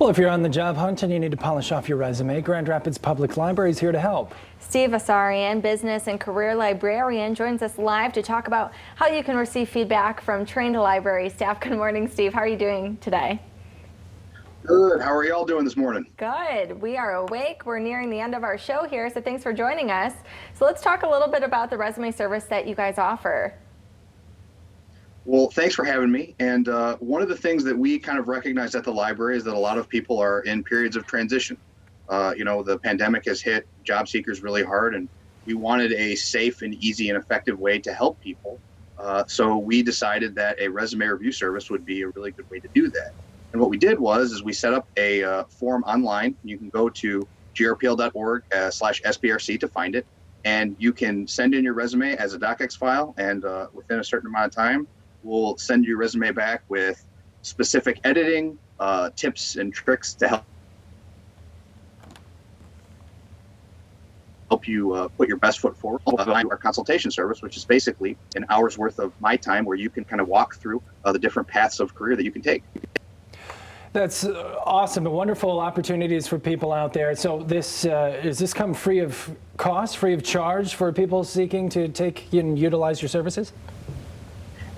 Well, if you're on the job hunt and you need to polish off your resume, Grand Rapids Public Library is here to help. Steve Asarian, business and career librarian, joins us live to talk about how you can receive feedback from trained library staff. Good morning, Steve. How are you doing today? Good. How are y'all doing this morning? Good. We are awake. We're nearing the end of our show here, so thanks for joining us. So let's talk a little bit about the resume service that you guys offer. Well, thanks for having me. And one of the things that we kind of recognize at the library is that a lot of people are in periods of transition. The pandemic has hit job seekers really hard, and we wanted a safe and easy and effective way to help people. So we decided that a resume review service would be a really good way to do that. And what we did was we set up a form online. You can go to grpl.org/SBRC to find it, and you can send in your resume as a docx file, and within a certain amount of time, we'll send your resume back with specific editing tips and tricks to help you put your best foot forward. Our consultation service, which is basically an hour's worth of my time where you can kind of walk through the different paths of career that you can take. That's awesome and wonderful opportunities for people out there. So does this come free of cost, free of charge for people seeking to take and utilize your services?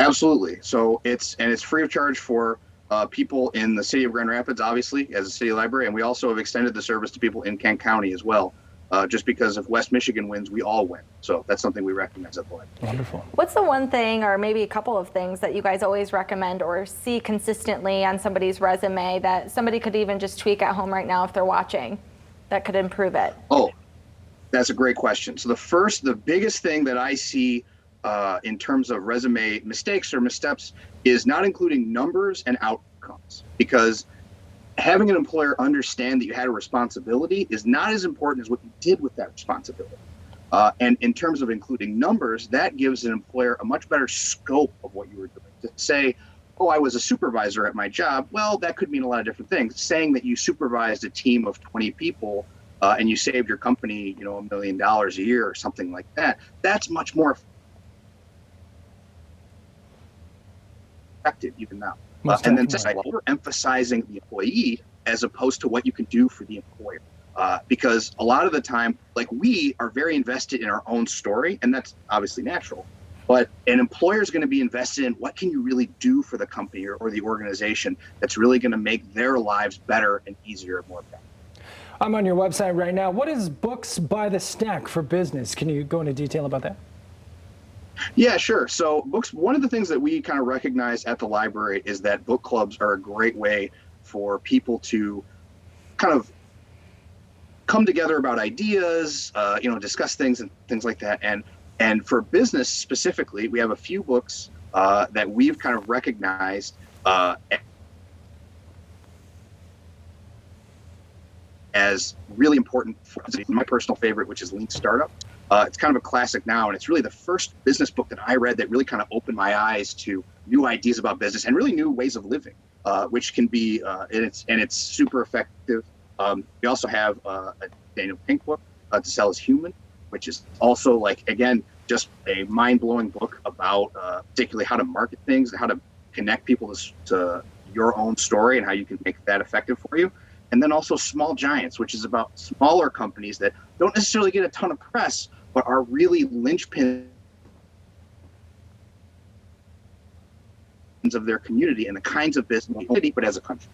Absolutely. So it's free of charge for people in the city of Grand Rapids, obviously, as a city library, and we also have extended the service to people in Kent County as well. Just because if West Michigan wins, we all win. So that's something we recognize at the library. Wonderful. What's the one thing, or maybe a couple of things, that you guys always recommend or see consistently on somebody's resume that somebody could even just tweak at home right now if they're watching that could improve it? Oh, that's a great question. So the biggest thing that I see in terms of resume mistakes or missteps is not including numbers and outcomes, because having an employer understand that you had a responsibility is not as important as what you did with that responsibility. And in terms of including numbers, that gives an employer a much better scope of what you were doing. To say, oh, I was a supervisor at my job, well, that could mean a lot of different things. Saying that you supervised a team of 20 people and you saved your company, $1 million a year or something like that, that's much more effective even now. And then overemphasizing the employee as opposed to what you can do for the employer. Because a lot of the time, we are very invested in our own story, and that's obviously natural. But an employer is going to be invested in what can you really do for the company or the organization that's really going to make their lives better and easier and more effective. I'm on your website right now. What is Books by the Stack for Business? Can you go into detail about that? Yeah, sure. So one of the things that we kind of recognize at the library is that book clubs are a great way for people to kind of come together about ideas, discuss things and things like that. And for business specifically, we have a few books that we've kind of recognized as really important. For my personal favorite, which is Lean Startup. It's kind of a classic now, and it's really the first business book that I read that really kind of opened my eyes to new ideas about business and really new ways of living, which can be, and it's super effective. We also have a Daniel Pink book, To Sell is Human, which is also again, just a mind-blowing book about particularly how to market things and how to connect people to your own story and how you can make that effective for you. And then also Small Giants, which is about smaller companies that don't necessarily get a ton of press, but are really linchpins of their community and the kinds of business, but as a country.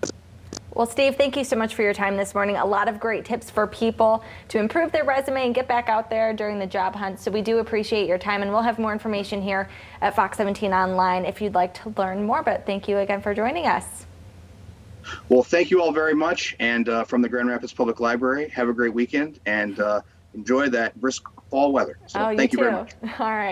Well, Steve, thank you so much for your time this morning. A lot of great tips for people to improve their resume and get back out there during the job hunt. So we do appreciate your time, and we'll have more information here at Fox 17 Online if you'd like to learn more. But thank you again for joining us. Well, thank you all very much. And from the Grand Rapids Public Library, have a great weekend and enjoy that brisk fall weather. So thank you very much. All right.